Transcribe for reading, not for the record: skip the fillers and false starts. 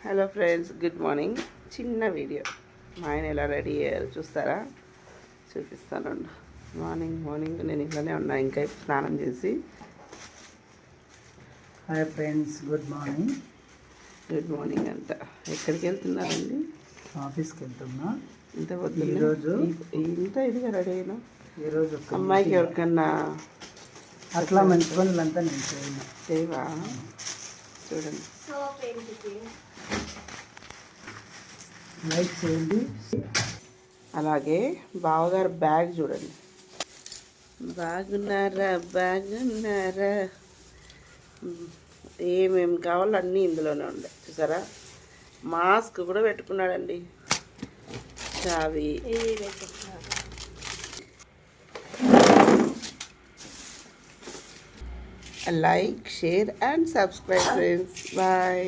Hello friends, good morning. చిన్న video. మా ఆయన ఎలా రెడీ అయ్యారు చూస్తారా? చూపిస్తాను. మార్నింగ్ నేను ఇంట్లోనే ఉన్నా, ఇంకా స్నానం చేసి. Hi friends, good morning. Good morning అంట. ఎక్కడికి వెళ్తున్నారండి? ఆఫీస్కి వెళ్తున్నా. ఇంత పొద్దున్న ఈరోజు ఇంత ఇదిగా రెడీ అయినా? ఈరోజు అమ్మాయికి ఎవరికన్నా అట్లా మంచి పనులంతా నేను చేయవా? చూడండి, లైక్ చేయండి. అలాగే బావగారు బ్యాగ్ చూడండి. బాగున్నారా? ఏమేమి కావాలో అన్నీ ఇందులోనే ఉండే. చూసారా? మాస్క్ కూడా పెట్టుకున్నాడండి. చావి like, share and subscribe friends. Bye.